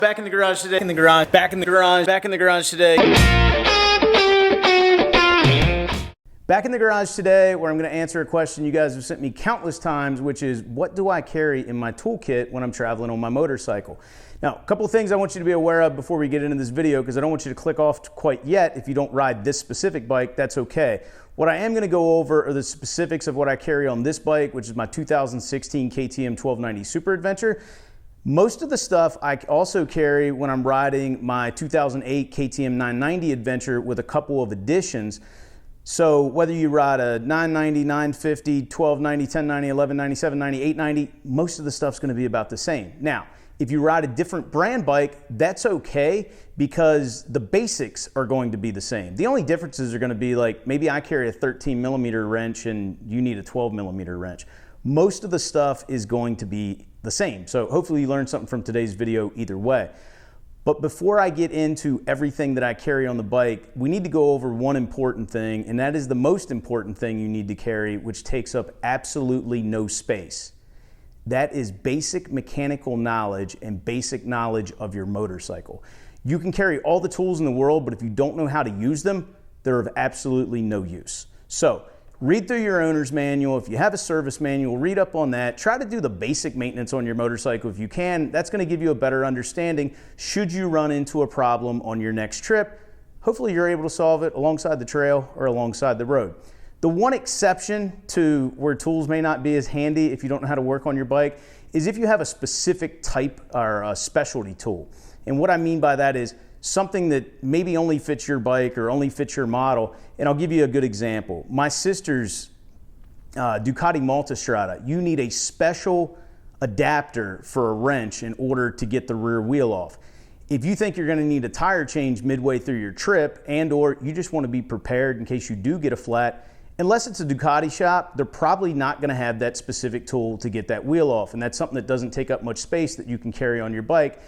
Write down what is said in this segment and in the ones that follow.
Back in the garage today, back in the garage today. Back in the garage today, where I'm going to answer a question you guys have sent me countless times, which is, what do I carry in my toolkit when I'm traveling on my motorcycle? Now, a couple of things I want you to be aware of before we get into this video, because I don't want you to click off quite yet. If you don't ride this specific bike, that's okay. What I am going to go over are the specifics of what I carry on this bike, which is my 2016 KTM 1290 Super Adventure. Most of the stuff I also carry when I'm riding my 2008 KTM 990 Adventure with a couple of additions. So whether you ride a 990, 950, 1290, 1090, 1190, 790, 890, most of the stuff's going to be about the same. Now, if you ride a different brand bike, that's okay, because the basics are going to be the same. The only differences are going to be like, maybe I carry a 13 millimeter wrench and you need a 12 millimeter wrench. Most of the stuff is going to be the same. So hopefully you learned something from today's video either way. But before I get into everything that I carry on the bike, we need to go over one important thing, and that is the most important thing you need to carry, which takes up absolutely no space. That is basic mechanical knowledge and basic knowledge of your motorcycle. You can carry all the tools in the world, but if you don't know how to use them, they're of absolutely no use. So read through your owner's manual. If you have a service manual, read up on that. Try to do the basic maintenance on your motorcycle if you can. That's going to give you a better understanding should you run into a problem on your next trip. Hopefully you're able to solve it alongside the trail or alongside the road. The one exception to where tools may not be as handy if you don't know how to work on your bike is if you have a specific type or a specialty tool. And what I mean by that is something that maybe only fits your bike or only fits your model. And I'll give you a good example. My sister's Ducati Multistrada, you need a special adapter for a wrench in order to get the rear wheel off. If you think you're going to need a tire change midway through your trip, and or you just want to be prepared in case you do get a flat, unless it's a Ducati shop, they're probably not going to have that specific tool to get that wheel off. And that's something that doesn't take up much space that you can carry on your bike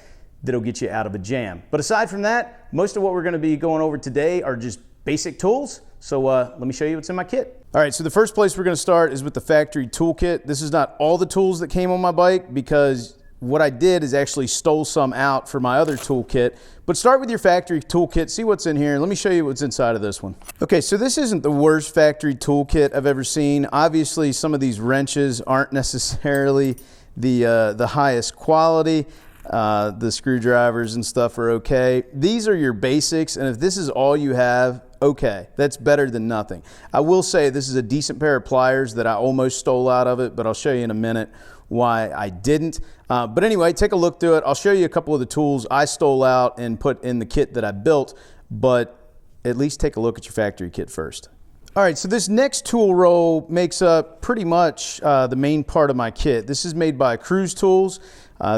that'll get you out of a jam. But aside from that, most of what we're going to be going over today are just basic tools. So let me show you what's in my kit. All right, so the first place we're going to start is with the factory toolkit. This is not all the tools that came on my bike, because what I did is actually stole some out for my other toolkit. But start with your factory toolkit, see what's in here. Let me show you what's inside of this one. Okay, so this isn't the worst factory toolkit I've ever seen. Obviously, some of these wrenches aren't necessarily the highest quality. The screwdrivers and stuff are okay. These are your basics, and if this is all you have, okay, that's better than nothing. I will say this is a decent pair of pliers that I almost stole out of it, but I'll show you in a minute why I didn't. But anyway, take a look through it. I'll show you a couple of the tools I stole out and put in the kit that I built, but at least take a look at your factory kit first. All right, so this next tool roll makes up pretty much the main part of my kit. This is made by Cruise Tools.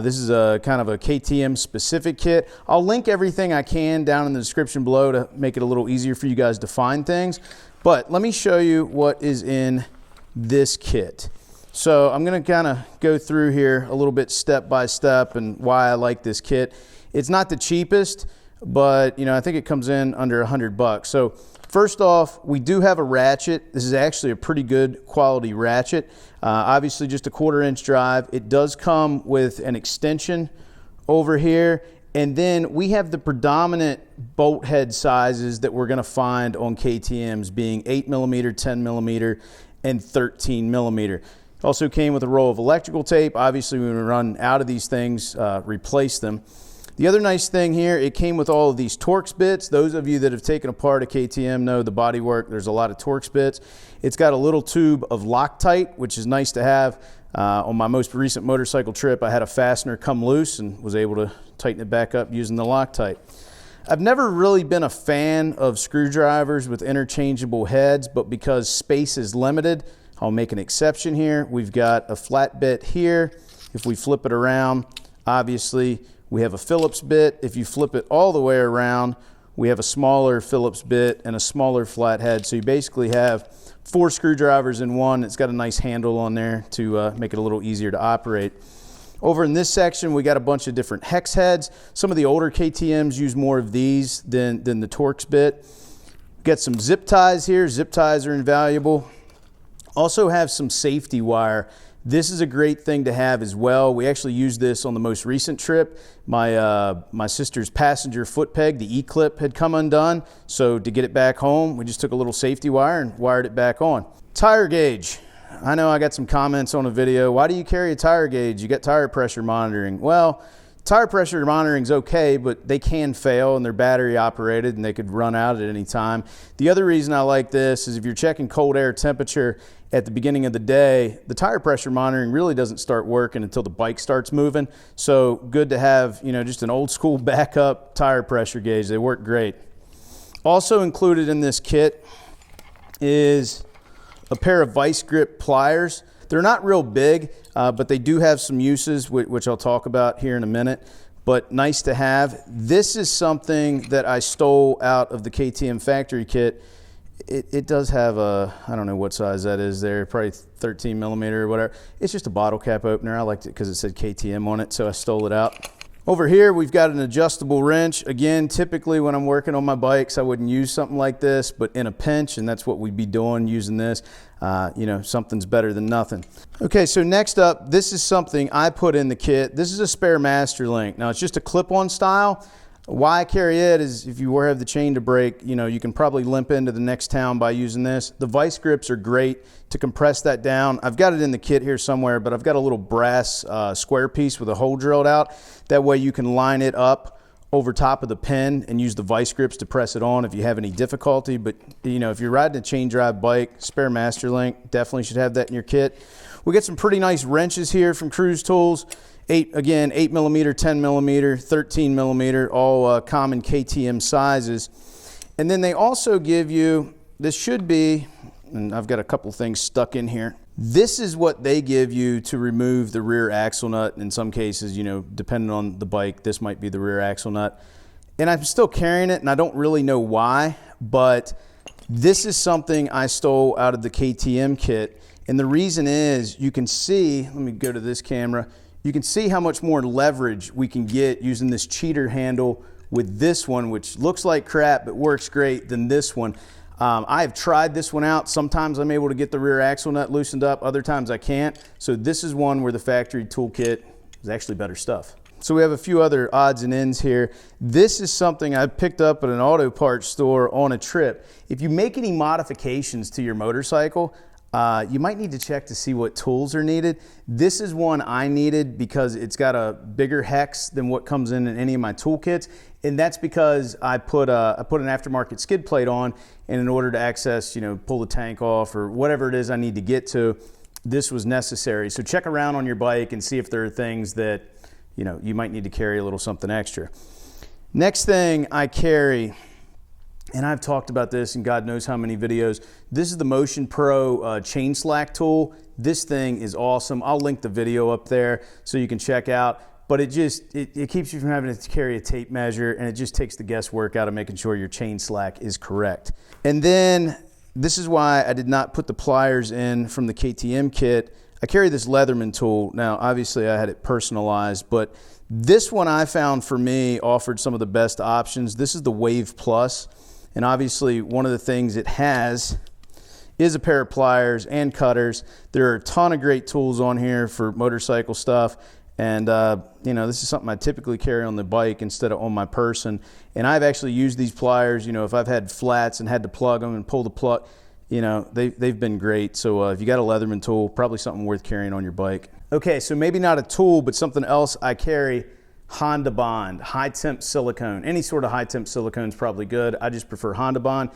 This is a kind of a KTM specific kit. I'll link everything I can down in the description below to make it a little easier for you guys to find things. But let me show you what is in this kit. So I'm going to kind of go through here a little bit step by step and why I like this kit. It's not the cheapest, but I think it comes in under $100. So first off, we do have a ratchet. This is actually a pretty good quality ratchet. Obviously just a 1/4 inch drive. It does come with an extension over here. And then we have the predominant bolt head sizes that we're going to find on KTMs, being 8 millimeter, 10 millimeter, and 13 millimeter. Also came with a roll of electrical tape. Obviously when we run out of these things, replace them. The other nice thing here, it came with all of these Torx bits. Those of you that have taken apart a KTM know the bodywork. There's a lot of Torx bits. It's got a little tube of Loctite, which is nice to have. On my most recent motorcycle trip, I had a fastener come loose and was able to tighten it back up using the Loctite. I've never really been a fan of screwdrivers with interchangeable heads, but because space is limited, I'll make an exception here. We've got a flat bit here. If we flip it around, obviously, we have a Phillips bit. If you flip it all the way around, we have a smaller Phillips bit and a smaller flathead. So you basically have 4 screwdrivers in one. It's got a nice handle on there to make it a little easier to operate. Over in this section, we got a bunch of different hex heads. Some of the older KTMs use more of these than the Torx bit. Got some zip ties here. Zip ties are invaluable. Also have some safety wire This is a great thing to have as well. We actually used this on the most recent trip. My sister's passenger foot peg, the E-clip, had come undone. So to get it back home, we just took a little safety wire and wired it back on. Tire gauge. I know I got some comments on a video. Why do you carry a tire gauge? You got tire pressure monitoring. Well, tire pressure monitoring is okay, but they can fail and they're battery operated and they could run out at any time. The other reason I like this is if you're checking cold air temperature at the beginning of the day, the tire pressure monitoring really doesn't start working until the bike starts moving. So good to have, you know, just an old school backup tire pressure gauge. They work great. Also included in this kit is a pair of vice grip pliers. They're not real big, but they do have some uses, which I'll talk about here in a minute, but nice to have. This is something that I stole out of the KTM factory kit. It does have a, I don't know what size that is there, probably 13 millimeter or whatever. It's just a bottle cap opener. I liked it because it said KTM on it, so I stole it out. Over here, we've got an adjustable wrench. Again, typically when I'm working on my bikes, I wouldn't use something like this, but in a pinch, and that's what we'd be doing, using this. You know, something's better than nothing. Okay, so next up, this is something I put in the kit. This is a spare master link. Now, it's just a clip-on style. Why I carry it is if you have the chain to break, you know, you can probably limp into the next town by using this. The vice grips are great to compress that down. I've got it in the kit here somewhere, but I've got a little brass square piece with a hole drilled out. That way you can line it up over top of the pin and use the vice grips to press it on if you have any difficulty. But, you know, if you're riding a chain drive bike, spare master link, definitely should have that in your kit. We get some pretty nice wrenches here from Cruise Tools. 8 millimeter, 10 millimeter, 13 millimeter, all common KTM sizes. And then they also give you, this should be, and I've got a couple things stuck in here. This is what they give you to remove the rear axle nut. In some cases, you know, depending on the bike, this might be the rear axle nut. And I'm still carrying it, and I don't really know why, but this is something I stole out of the KTM kit. And the reason is, you can see, let me go to this camera, you can see how much more leverage we can get using this cheater handle with this one, which looks like crap but works great, than this one. I have tried this one out. Sometimes I'm able to get the rear axle nut loosened up, other times I can't. So this is one where the factory toolkit is actually better stuff. So we have a few other odds and ends here. This is something I picked up at an auto parts store on a trip. If you make any modifications to your motorcycle, you might need to check to see what tools are needed. This is one I needed because it's got a bigger hex than what comes in any of my toolkits. And that's because I put an aftermarket skid plate on, and in order to access, you know, pull the tank off or whatever it is I need to get to, this was necessary. So check around on your bike and see if there are things that, you know, you might need to carry a little something extra. Next thing I carry, and I've talked about this in God knows how many videos. This is the Motion Pro chain slack tool. This thing is awesome. I'll link the video up there so you can check out. But it keeps you from having to carry a tape measure, and it just takes the guesswork out of making sure your chain slack is correct. And then this is why I did not put the pliers in from the KTM kit. I carry this Leatherman tool. Now, obviously I had it personalized, but this one I found for me offered some of the best options. This is the Wave Plus. And obviously one of the things it has is a pair of pliers and cutters. There are a ton of great tools on here for motorcycle stuff. And you know, this is something I typically carry on the bike instead of on my person. And I've actually used these pliers, you know, if I've had flats and had to plug them and pull the plug, you know, they've been great. So if you got a Leatherman tool, probably something worth carrying on your bike. Okay, so maybe not a tool, but something else I carry. Honda Bond, high temp silicone. Any sort of high temp silicone is probably good. I just prefer Honda Bond.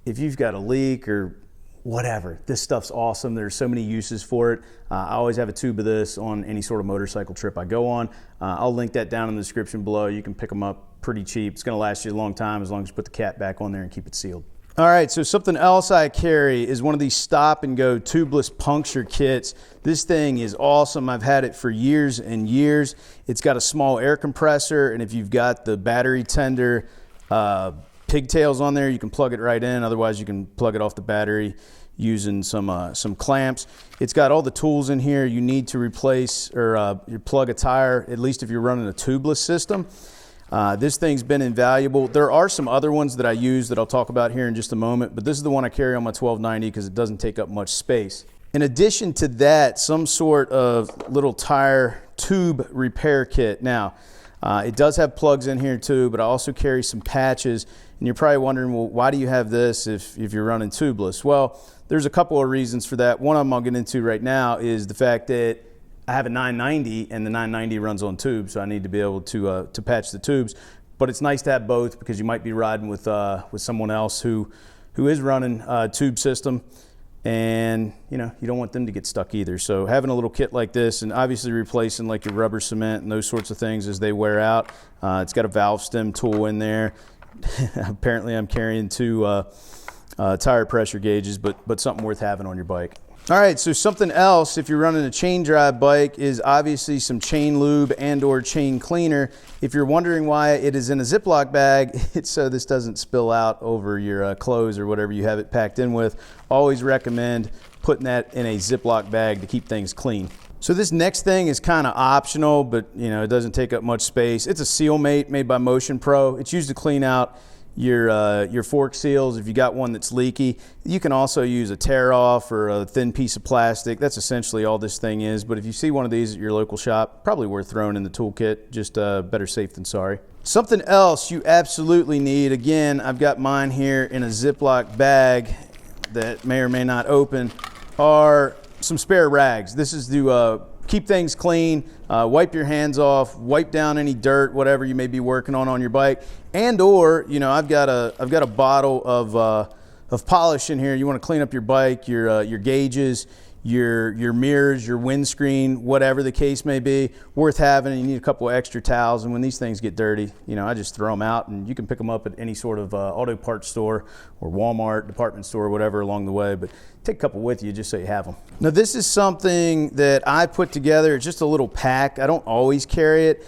If you've got a leak or whatever, this stuff's awesome. There's so many uses for it. I always have a tube of this on any sort of motorcycle trip I go on. I'll link that down in the description below. You can pick them up pretty cheap. It's gonna last you a long time as long as you put the cap back on there and keep it sealed. All right, so something else I carry is one of these stop and go tubeless puncture kits. This thing is awesome. I've had it for years and years. It's got a small air compressor, and if you've got the battery tender pigtails on there, you can plug it right in. Otherwise, you can plug it off the battery using some clamps. It's got all the tools in here you need to replace or you plug a tire, at least if you're running a tubeless system. This thing's been invaluable. There are some other ones that I use that I'll talk about here in just a moment, but this is the one I carry on my 1290 because it doesn't take up much space. In addition to that, some sort of little tire tube repair kit. Now, it does have plugs in here too, but I also carry some patches. And you're probably wondering, well, why do you have this if you're running tubeless? Well, there's a couple of reasons for that. One of them I'll get into right now is the fact that I have a 990 and the 990 runs on tubes, so I need to be able to patch the tubes. But it's nice to have both because you might be riding with someone else who is running a tube system, and you don't want them to get stuck either. So having a little kit like this, and obviously replacing like your rubber cement and those sorts of things as they wear out. It's got a valve stem tool in there. Apparently I'm carrying 2 tire pressure gauges, but something worth having on your bike. All right, so something else if you're running a chain drive bike is obviously some chain lube and or chain cleaner. If you're wondering why it is in a Ziploc bag, it's so this doesn't spill out over your clothes or whatever you have it packed in with. Always recommend putting that in a Ziploc bag to keep things clean. So this next thing is kind of optional, but it doesn't take up much space. It's a seal mate made by Motion Pro. It's used to clean out your fork seals if you got one that's leaky. You can also use a tear off or a thin piece of plastic. That's essentially all this thing is. But if you see one of these at your local shop, probably worth throwing in the toolkit. Just better safe than sorry. Something else you absolutely need, again, I've got mine here in a Ziploc bag that may or may not open, are some spare rags. This is to keep things clean, wipe your hands off, wipe down any dirt, whatever you may be working on your bike. And or, I've got a bottle of polish in here. You want to clean up your bike, your gauges, your mirrors, your windscreen, whatever the case may be, worth having. You need a couple of extra towels, and when these things get dirty, I just throw them out, and you can pick them up at any sort of auto parts store or Walmart, department store, whatever along the way, but take a couple with you just so you have them. Now this is something that I put together. It's just a little pack. I don't always carry it.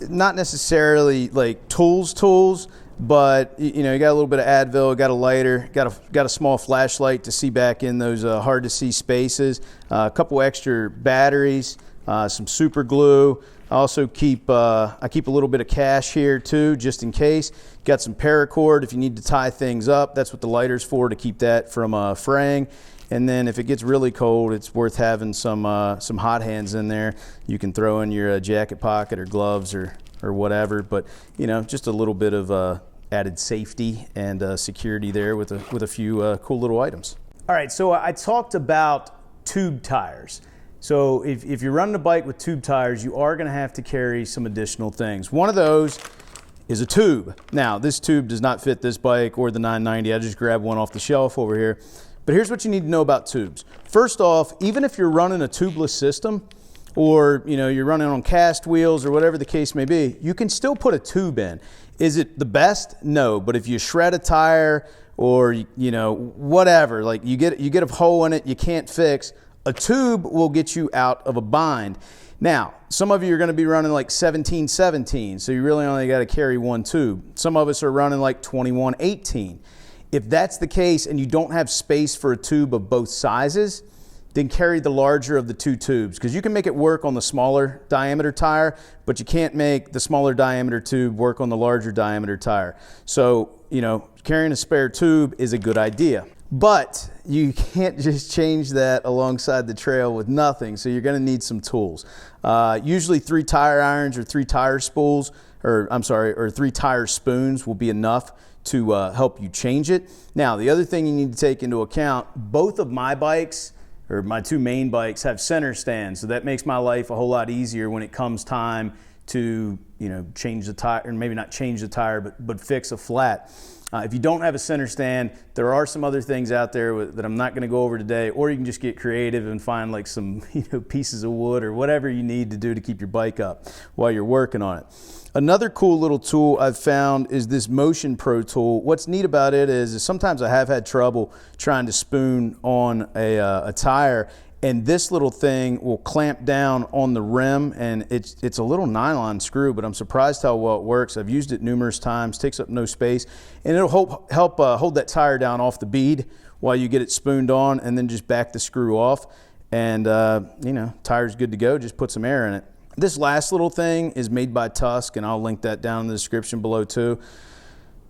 Not necessarily like tools, but you got a little bit of Advil, got a lighter, got a small flashlight to see back in those hard to see spaces, a couple extra batteries, some super glue. I also keep a little bit of cash here too, just in case. Got some paracord if you need to tie things up. That's what the lighter's for, to keep that from fraying. And then if it gets really cold, it's worth having some hot hands in there. You can throw in your jacket pocket or gloves or whatever, but just a little bit of added safety and security there with a few cool little items. All right, so I talked about tube tires. So if you're running a bike with tube tires, you are going to have to carry some additional things. One of those is a tube. Now, this tube does not fit this bike or the 990. I just grabbed one off the shelf over here. But here's what you need to know about tubes. First off, even if you're running a tubeless system, or you're running on cast wheels or whatever the case may be, you can still put a tube in. Is it the best? No, but if you shred a tire or whatever, like you get a hole in it you can't fix, a tube will get you out of a bind. Now, some of you are going to be running like 17-17, so you really only got to carry one tube. Some of us are running like 21-18. If that's the case and you don't have space for a tube of both sizes, then carry the larger of the 2 tubes, because you can make it work on the smaller diameter tire, but you can't make the smaller diameter tube work on the larger diameter tire. So, carrying a spare tube is a good idea. But you can't just change that alongside the trail with nothing, so you're going to need some tools. Usually 3 tire irons or 3 tire spools, or 3 tire spoons will be enough to help you change it. Now, the other thing you need to take into account, both of my bikes, or my 2 main bikes, have center stands, so that makes my life a whole lot easier when it comes time to change the tire, or maybe not change the tire, but fix a flat. If you don't have a center stand, there are some other things out there that I'm not going to go over today, or you can just get creative and find like some pieces of wood or whatever you need to do to keep your bike up while you're working on it. Another cool little tool I've found is this Motion Pro tool. What's neat about it is sometimes I have had trouble trying to spoon on a tire, and this little thing will clamp down on the rim, and it's a little nylon screw, but I'm surprised how well it works. I've used it numerous times, takes up no space, and it'll help hold that tire down off the bead while you get it spooned on, and then just back the screw off, and tire's good to go. Just put some air in it. This last little thing is made by Tusk, and I'll link that down in the description below too.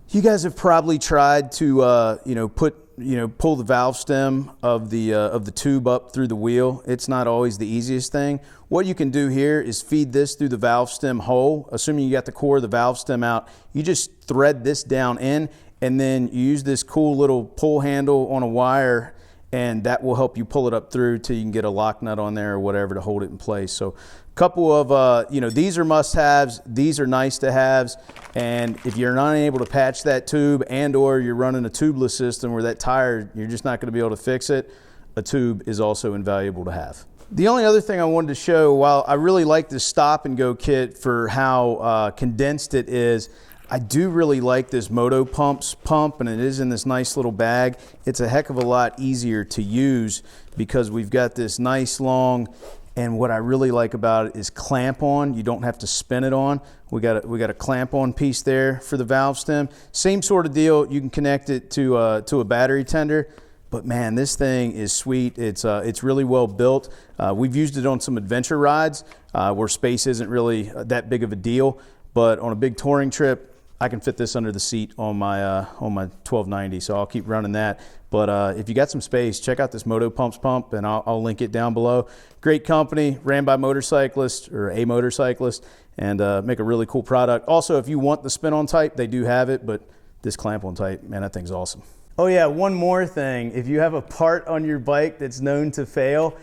You guys have probably tried to put pull the valve stem of the tube up through the wheel. It's not always the easiest thing. What you can do here is feed this through the valve stem hole. Assuming you got the core of the valve stem out, you just thread this down in, and then you use this cool little pull handle on a wire, and that will help you pull it up through till you can get a lock nut on there or whatever to hold it in place. So a couple of, these are must-haves, these are nice-to-haves, and if you're not able to patch that tube and or you're running a tubeless system where that tire, you're just not gonna be able to fix it, a tube is also invaluable to have. The only other thing I wanted to show, while I really like this stop and go kit for how condensed it is, I do really like this Moto Pumps pump, and it is in this nice little bag. It's a heck of a lot easier to use because we've got this nice long, and what I really like about it is clamp on. You don't have to spin it on. We got a clamp on piece there for the valve stem. Same sort of deal. You can connect it to a battery tender. But man, this thing is sweet. It's really well built. We've used it on some adventure rides where space isn't really that big of a deal. But on a big touring trip, I can fit this under the seat on my 1290, so I'll keep running that. But if you got some space, check out this Moto Pumps pump, and I'll link it down below. Great company, ran by motorcyclists or a motorcyclist, and make a really cool product. Also, if you want the spin-on type, they do have it, but this clamp-on type, man, that thing's awesome. Oh yeah, one more thing. If you have a part on your bike that's known to fail,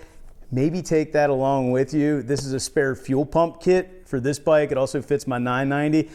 maybe take that along with you. This is a spare fuel pump kit for this bike. It also fits my 990.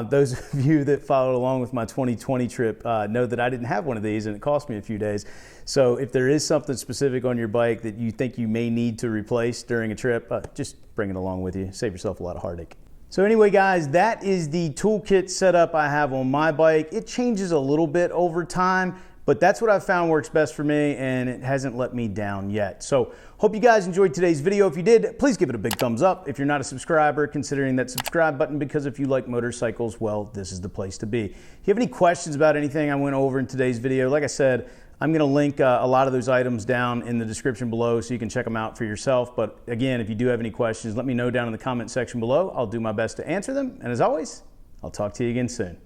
Those of you that followed along with my 2020 trip know that I didn't have one of these, and it cost me a few days. So if there is something specific on your bike that you think you may need to replace during a trip, just bring it along with you. Save yourself a lot of heartache. So anyway, guys, that is the toolkit setup I have on my bike. It changes a little bit over time, but that's what I've found works best for me, and it hasn't let me down yet. So hope you guys enjoyed today's video. If you did, please give it a big thumbs up. If you're not a subscriber, considering that subscribe button, because if you like motorcycles, well, this is the place to be. If you have any questions about anything I went over in today's video, like I said, I'm gonna link a lot of those items down in the description below so you can check them out for yourself. But again, if you do have any questions, let me know down in the comment section below. I'll do my best to answer them. And as always, I'll talk to you again soon.